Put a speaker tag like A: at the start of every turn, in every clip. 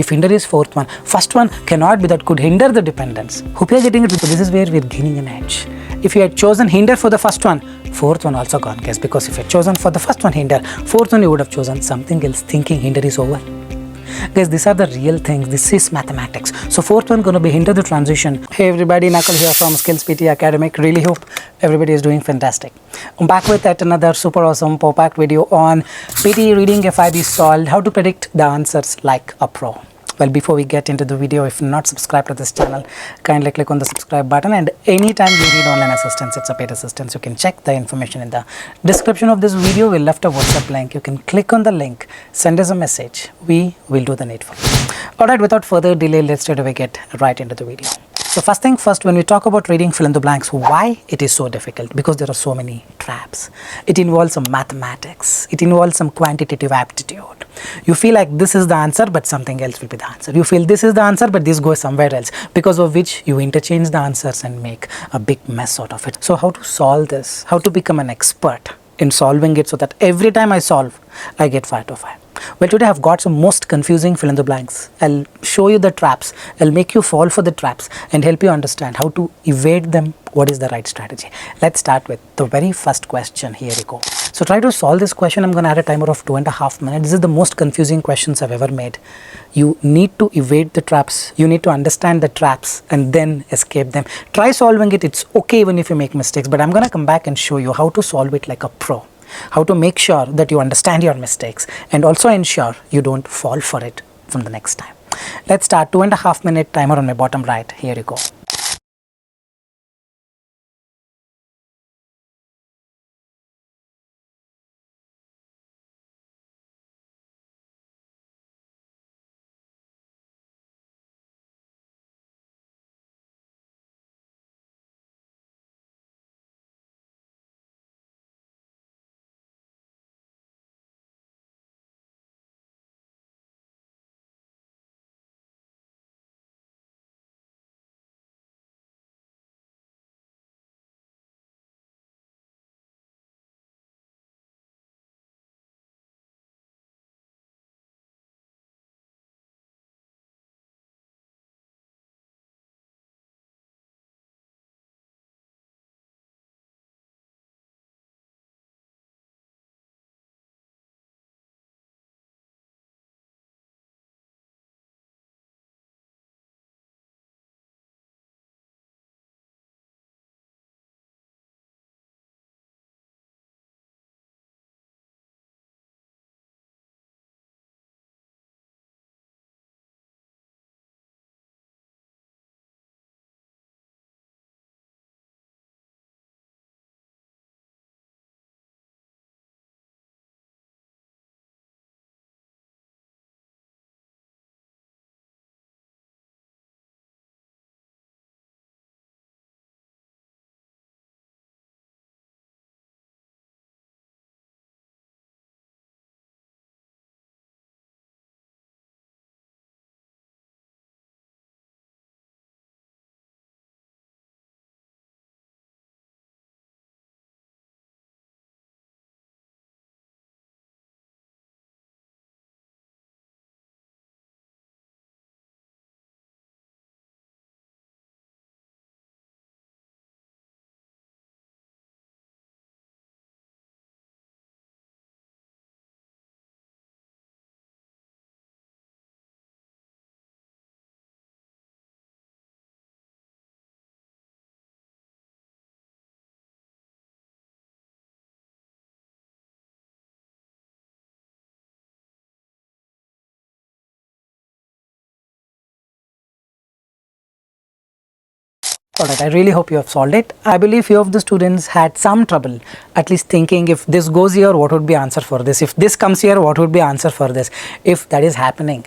A: If hinder is fourth one, first one cannot be, that could hinder the dependence. Hope you are getting it. So this is where we are gaining an edge. If you had chosen hinder for the first one, fourth one also gone, guys, because if you had chosen for the first one hinder, fourth one you would have chosen something else, thinking hinder is over. Guys, these are the real things. This is mathematics. So fourth one going to be hinder the transition. Hey everybody, Nakul here from Skills PT Academic. Really hope everybody is doing fantastic. I'm back with yet another super awesome packed video on PT reading FIB solved, how to predict the answers like a pro. Well, before we get into the video, if you're not subscribed to this channel, kindly click on the subscribe button, and anytime you need online assistance, it's a paid assistance, you can check the information in the description of this video. We left a WhatsApp link. You can click on the link, send us a message. We will do the needful. Alright, without further delay, let's straight away get right into the video. So first thing first, when we talk about reading fill in the blanks, why it is so difficult? Because there are so many traps. It involves some mathematics. It involves some quantitative aptitude. You feel like this is the answer, but something else will be the answer. You feel this is the answer, but this goes somewhere else, because of which you interchange the answers and make a big mess out of it. So how to solve this? How to become an expert in solving it so that every time I solve, I get 5 to 5. Well, today I've got some most confusing fill in the blanks. I'll show you the traps. I'll make you fall for the traps and help you understand how to evade them. What is the right strategy? Let's start with the very first question. Here we go. So try to solve this question. I'm going to add a timer of 2.5 minutes. This is the most confusing questions I've ever made. You need to evade the traps. You need to understand the traps and then escape them. Try solving it. It's okay even if you make mistakes, but I'm going to come back and show you how to solve it like a pro. How to make sure that you understand your mistakes and also ensure you don't fall for it from the next time. Let's start. 2.5 minute timer on my bottom right. Here you go. Alright, I really hope you have solved it. I believe few of the students had some trouble at least thinking, if this goes here, what would be answer for this? If this comes here, what would be answer for this? If that is happening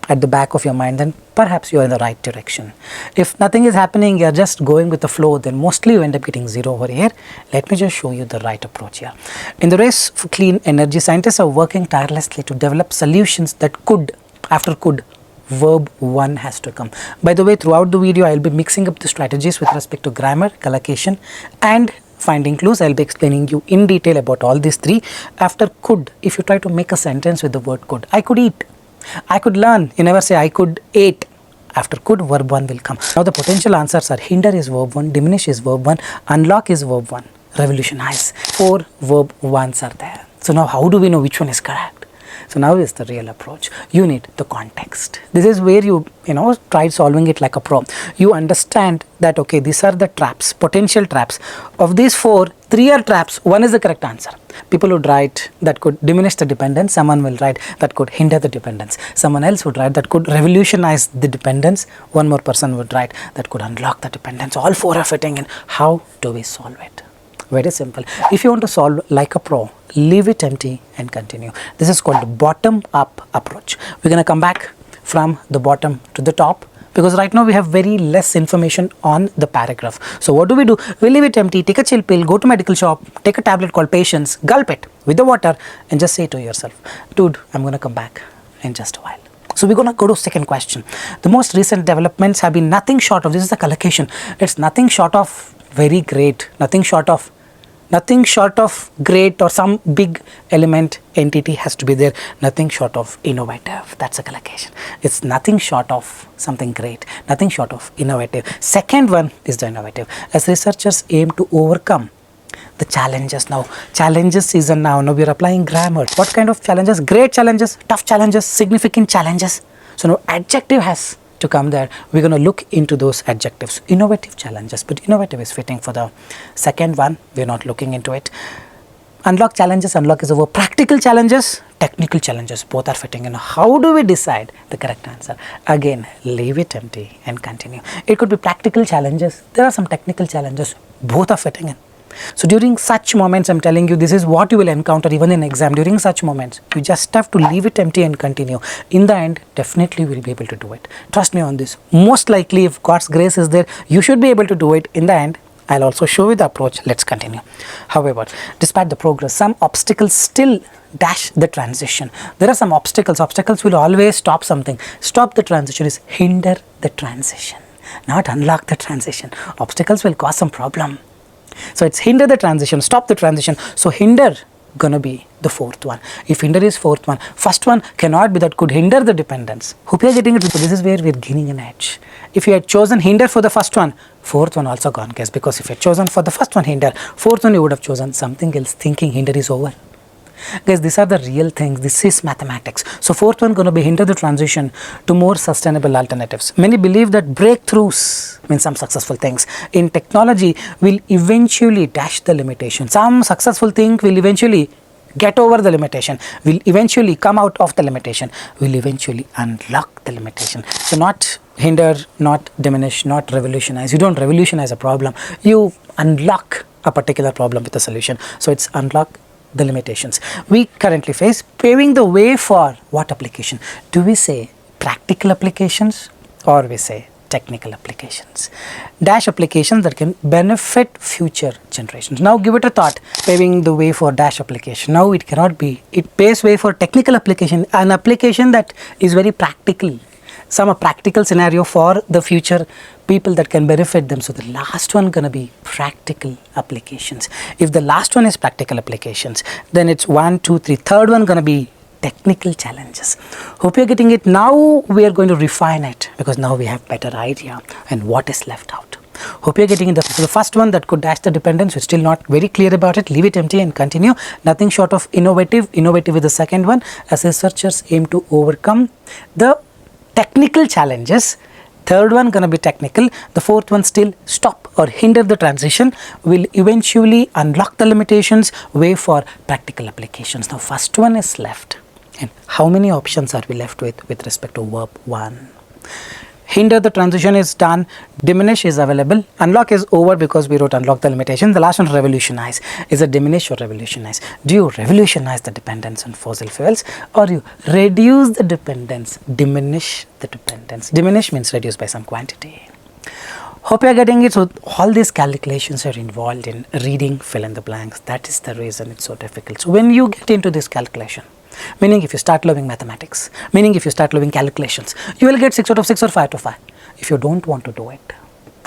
A: at the back of your mind, then perhaps you are in the right direction. If nothing is happening, you are just going with the flow, then mostly you end up getting 0 over here. Let me just show you the right approach here. In the race for clean energy, scientists are working tirelessly to develop solutions that could, after could, verb 1 has to come. By the way, throughout the video, I will be mixing up the strategies with respect to grammar, collocation, and finding clues. I will be explaining you in detail about all these three. After could, if you try to make a sentence with the word could, I could eat. I could learn. You never say I could ate. After could, verb 1 will come. Now the potential answers are hinder is verb 1, diminish is verb 1, unlock is verb 1, revolutionize. 4 verb 1s are there. So now how do we know which one is correct? So now is the real approach. You need the context. This is where you try solving it like a pro. You understand that okay, these are the traps, potential traps. Of these 4, 3 are traps, 1 is the correct answer. People would write that could diminish the dependence, someone will write that could hinder the dependence, someone else would write that could revolutionize the dependence, one more person would write that could unlock the dependence. All 4 are fitting in. How do we solve it? Very simple. If you want to solve like a pro, leave it empty and continue. This is called the bottom up approach. We're going to come back from the bottom to the top, because right now we have very less information on the paragraph. So what do? We leave it empty, take a chill pill, go to medical shop, take a tablet called patience, gulp it with the water and just say to yourself, dude, I'm going to come back in just a while. So we're going to go to second question. The most recent developments have been nothing short of, this is the collocation, it's nothing short of very great, nothing short of great, or some big element entity has to be there, nothing short of innovative. That's a collocation. It's nothing short of something great, nothing short of innovative. Second one is the innovative. As researchers aim to overcome the challenges now. Challenges season now. Now we are applying grammar. What kind of challenges? Great challenges, tough challenges, significant challenges. So now adjective has to come there. We're going to look into those adjectives. Innovative challenges, but innovative is fitting for the second one. We're not looking into it. Unlock challenges, unlock is over. Practical challenges, technical challenges, both are fitting in. How do we decide the correct answer? Again, leave it empty and continue. It could be practical challenges, there are some technical challenges, both are fitting in. So during such moments, I'm telling you, this is what you will encounter even in exam. During such moments, you just have to leave it empty and continue. In the end, definitely you will be able to do it. Trust me on this. Most likely, if God's grace is there, you should be able to do it. In the end, I'll also show you the approach. Let's continue. However, despite the progress, some obstacles still dash the transition. There are some obstacles. Obstacles will always stop something. Stop the transition is hinder the transition, not unlock the transition. Obstacles will cause some problem. So it's hinder the transition, stop the transition. So hinder gonna be the fourth one. If hinder is fourth one, first one cannot be that could hinder the dependence. Hope you are getting it. This is where we're gaining an edge. If you had chosen hinder for the first one, fourth one also gone, guys, because if you had chosen for the first one hinder, fourth one you would have chosen something else, thinking hinder is over. Guys, these are the real things. This is mathematics. So fourth one going to be hinder the transition to more sustainable alternatives. Many believe that breakthroughs mean some successful things in technology will eventually dash the limitation. Some successful thing will eventually get over the limitation, will eventually come out of the limitation, will eventually unlock the limitation. So not hinder, not diminish, not revolutionize. You don't revolutionize a problem. You unlock a particular problem with a solution. So it's unlock the limitations we currently face, paving the way for what application? Do we say practical applications or we say technical applications? Dash applications that can benefit future generations. Now give it a thought, paving the way for dash application. Now it cannot be. It paves way for technical application, an application that is very practical. Some a practical scenario for the future people that can benefit them. So the last one gonna be practical applications. If the last one is practical applications, then it's 1, 2, 3. Third one gonna be technical challenges. Hope you're getting it. Now we are going to refine it because now we have better idea and what is left out. Hope you're getting it. So the first one that could dash the dependence, we're still not very clear about it. Leave it empty and continue. Nothing short of innovative. Innovative is the second one. As researchers aim to overcome the technical challenges. Third one gonna be technical. The fourth one still stop or hinder the transition, will eventually unlock the limitations, way for practical applications. Now first one is left. And how many options are we left with respect to verb 1? Hinder the transition is done, diminish is available, unlock is over because we wrote unlock the limitation. The last one, revolutionize. Is it diminish or revolutionize? Do you revolutionize the dependence on fossil fuels or you reduce the dependence, diminish the dependence? Diminish means reduce by some quantity. Hope you are getting it. So all these calculations are involved in reading fill in the blanks. That is the reason it's so difficult. So when you get into this calculation, meaning if you start loving mathematics, meaning if you start loving calculations, you will get 6 out of 6 or 5 out of 5. If you don't want to do it,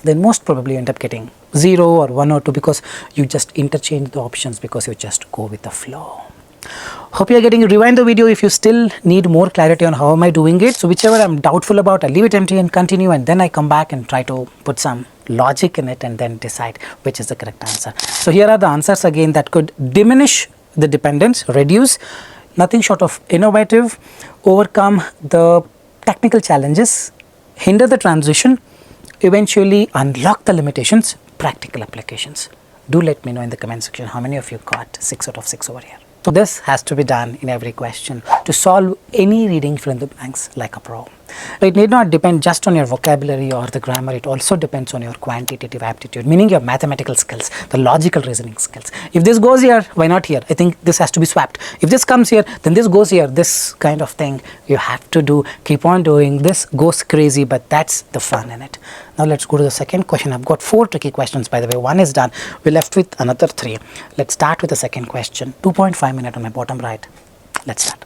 A: then most probably you end up getting 0 or 1 or 2 because you just interchange the options because you just go with the flow. Hope you are getting, rewind the video if you still need more clarity on how am I doing it. So whichever I'm doubtful about, I leave it empty and continue, and then I come back and try to put some logic in it and then decide which is the correct answer. So here are the answers again that could diminish the dependence, reduce, nothing short of innovative, overcome the technical challenges, hinder the transition, eventually unlock the limitations, practical applications. Do let me know in the comment section how many of you got 6 out of 6 over here. So this has to be done in every question to solve any reading fill in the blanks like a pro. It need not depend just on your vocabulary or the grammar, it also depends on your quantitative aptitude, meaning your mathematical skills, the logical reasoning skills. If this goes here, why not here? I think this has to be swapped. If this comes here, then this goes here. This kind of thing you have to do, keep on doing. This goes crazy, but that's the fun in it. Now let's go to the second question. I've got 4 tricky questions, by the way. One is done. We're left with another 3. Let's start with the second question. 2.5 minutes on my bottom right. Let's start.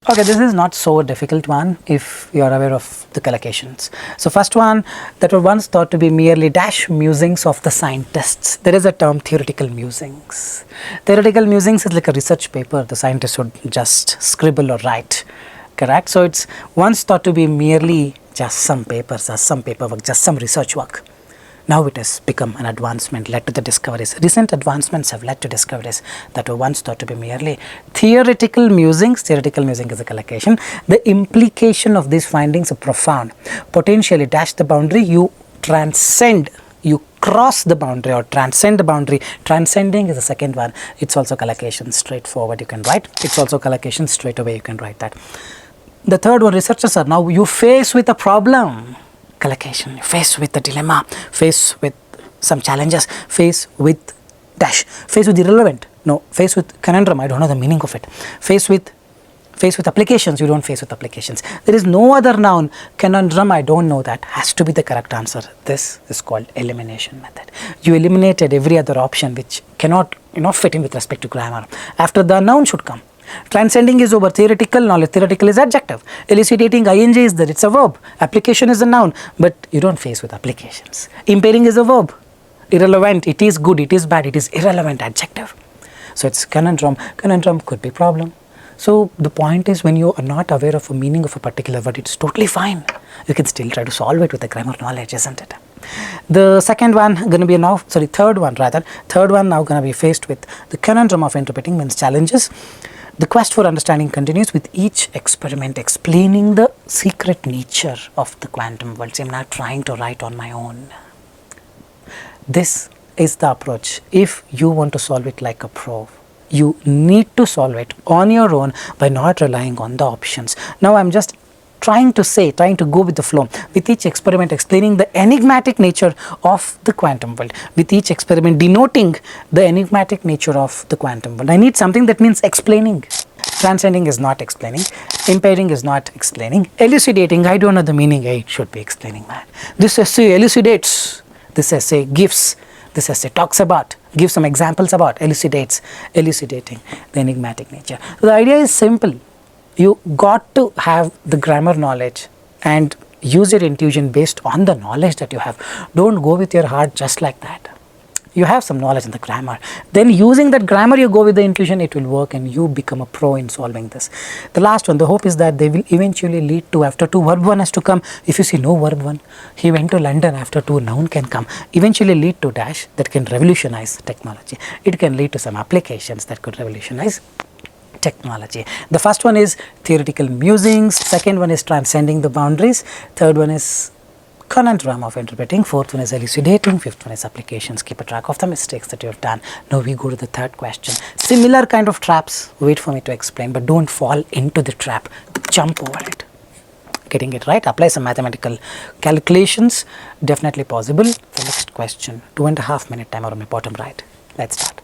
A: Okay, this is not so difficult one if you are aware of the collocations. So first one, that were once thought to be merely dash musings of the scientists. There is a term theoretical musings. Theoretical musings is like a research paper the scientist would just scribble or write, correct? So it's once thought to be merely just some papers or some paperwork, just some research work. Now it has become an advancement, led to the discoveries. Recent advancements have led to discoveries that were once thought to be merely theoretical musings. Theoretical musing is a collocation. The implication of these findings are profound. Potentially dash the boundary, you transcend, you cross the boundary or transcend the boundary. Transcending is the second one. It's also collocation, straightforward you can write. It's also collocation, straight away you can write that. The third one, researchers are now you face with a problem. Collocation, faced with the dilemma, faced with some challenges, faced with dash, faced with irrelevant, no, faced with conundrum, I don't know the meaning of it, faced with applications, you don't face with applications. There is no other noun, conundrum, I don't know that, has to be the correct answer. This is called elimination method. You eliminated every other option which cannot fit in with respect to grammar. After the noun should come. Transcending is over, theoretical knowledge, theoretical is adjective, elucidating ing is there, it's a verb, application is a noun, but you don't face with applications. Impairing is a verb, irrelevant, it is good, it is bad, it is irrelevant adjective. So it's conundrum, conundrum could be problem, So the point is, when you are not aware of a meaning of a particular word, it's totally fine. You can still try to solve it with the grammar knowledge, isn't it? The third one now going to be faced with the conundrum of interpreting means challenges. The quest for understanding continues with each experiment explaining the secret nature of the quantum world. So I'm not trying to write on my own. This is the approach. If you want to solve it like a pro, you need to solve it on your own by not relying on the options. Now I'm just trying to go with the flow, with each experiment explaining the enigmatic nature of the quantum world, with each experiment denoting the enigmatic nature of the quantum world. I need something that means explaining. Transcending is not explaining, impairing is not explaining, elucidating, I don't know the meaning, I should be explaining that. This essay elucidates, this essay gives, this essay talks about, gives some examples about, elucidating the enigmatic nature. So the idea is simple. You got to have the grammar knowledge and use your intuition based on the knowledge that you have. Don't go with your heart just like that. You have some knowledge in the grammar. Then using that grammar, you go with the intuition, it will work and you become a pro in solving this. The last one, the hope is that they will eventually lead to, after 2, verb 1 has to come. If you see no verb 1, he went to London, after 2, noun can come. Eventually lead to dash that can revolutionize technology. It can lead to some applications that could revolutionize technology. The first one is theoretical musings, second one is transcending the boundaries, third one is conundrum of interpreting, fourth one is elucidating, fifth one is applications. Keep a track of the mistakes that you have done. Now we go to the third question. Similar kind of traps, wait for me to explain, but don't fall into the trap, jump over it. Getting it right, apply some mathematical calculations, definitely possible. The next question, 2.5 minute timer on my bottom right. Let's start.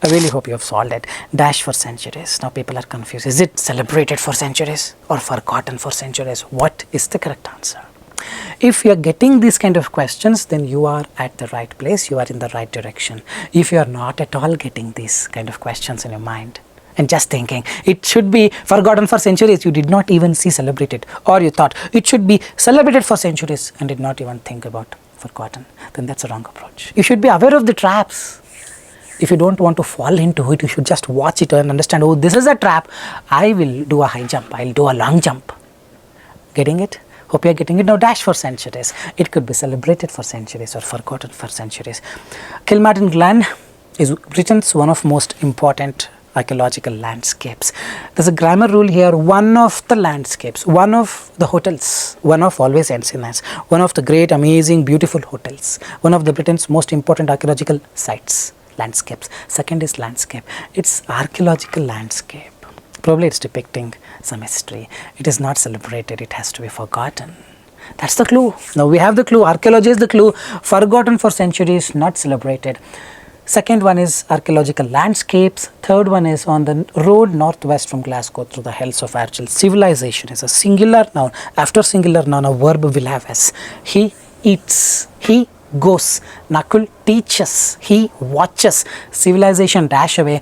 A: I really hope you have solved it. Dash for centuries. Now people are confused. Is it celebrated for centuries or forgotten for centuries? What is the correct answer? If you are getting these kind of questions, then you are at the right place, you are in the right direction. If you are not at all getting these kind of questions in your mind and just thinking it should be forgotten for centuries, you did not even see celebrated, or you thought it should be celebrated for centuries and did not even think about forgotten, then that's a wrong approach. You should be aware of the traps. If you don't want to fall into it, you should just watch it and understand, oh, this is a trap. I will do a high jump. I'll do a long jump. Getting it? Hope you're getting it. Now, dash for centuries. It could be celebrated for centuries or forgotten for centuries. Kilmartin Glen is Britain's one of most important archaeological landscapes. There's a grammar rule here. One of the landscapes, one of the hotels, one of always ends in S, one of the great, amazing, beautiful hotels, one of the Britain's most important archaeological sites, landscapes. Second is landscape. It's archaeological landscape. Probably it's depicting some history. It is not celebrated. It has to be forgotten. That's the clue. Now we have the clue. Archaeology is the clue. Forgotten for centuries, not celebrated. Second one is archaeological landscapes. Third one is on the road northwest from Glasgow through the hills of Argyll. Civilization is a singular noun. After singular noun, a verb will have S. He eats. He goes. Nakul teaches. He watches. Civilization dash away.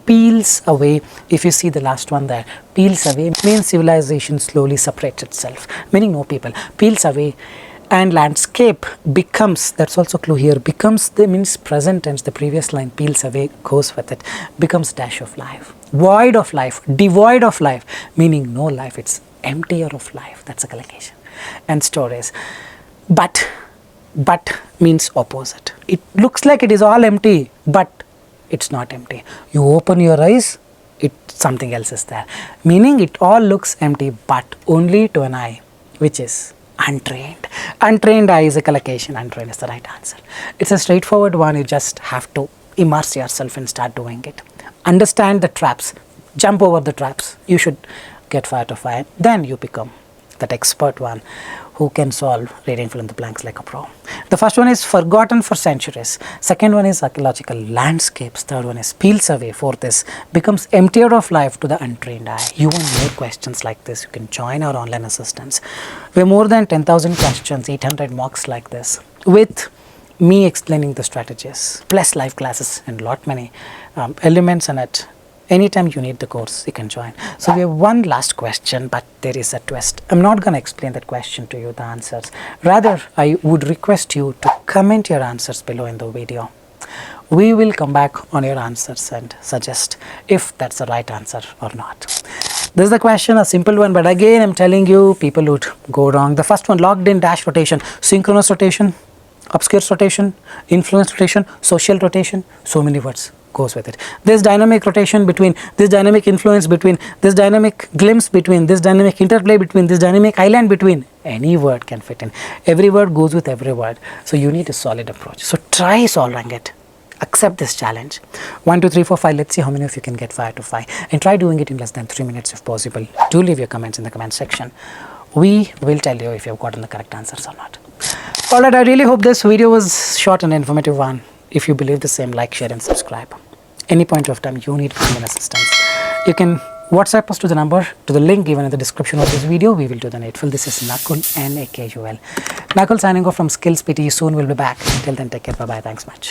A: Peels away. If you see the last one there, peels away means civilization slowly separates itself, meaning no people. Peels away. And landscape becomes, that's also clue here, becomes, the means present tense, the previous line peels away, goes with it, becomes dash of life, void of life, devoid of life, meaning no life, it's emptier of life. That's a collocation. And stories, but means opposite. It looks like it is all empty, but it's not empty. You open your eyes, something else is there, meaning it all looks empty, but only to an eye, which is untrained. Untrained eye is a collocation. Untrained is the right answer. It's a straightforward one. You just have to immerse yourself and start doing it. Understand the traps. Jump over the traps. You should get fire to fire. Then you become that expert one who can solve reading fill in the blanks like a pro. The first one is forgotten for centuries. Second one is archaeological landscapes. Third one is peels away. Fourth is becomes emptier of life to the untrained eye. You want more questions like this, you can join our online assistance. We have more than 10,000 questions, 800 mocks like this, with me explaining the strategies, plus live classes and lot many elements in it. Anytime you need the course, you can join. So we have one last question, but there is a twist. I'm not going to explain that question to you, the answers. Rather, I would request you to comment your answers below in the video. We will come back on your answers and suggest if that's the right answer or not. This is the question, a simple one, but again, I'm telling you, people would go wrong. The first one, locked in dash rotation, synchronous rotation, obscure rotation, influence rotation, social rotation, so many words goes with it. This dynamic rotation between, this dynamic influence between, this dynamic glimpse between, this dynamic interplay between, this dynamic island between, any word can fit in. Every word goes with every word. So you need a solid approach. So try solving it. Accept this challenge. 1, 2, 3, 4, 5. Let's see how many of you can get 5 to 5. And try doing it in less than 3 minutes if possible. Do leave your comments in the comment section. We will tell you if you have gotten the correct answers or not. Alright, I really hope this video was short and informative one. If you believe the same, like, share and subscribe. Any point of time you need online assistance, you can WhatsApp us to the number, to the link given in the description of this video. We will do the needful. This is Nakul, Nakul, signing off from Skills PT. Soon we'll be back. Until then, take care. Bye-bye. Thanks much.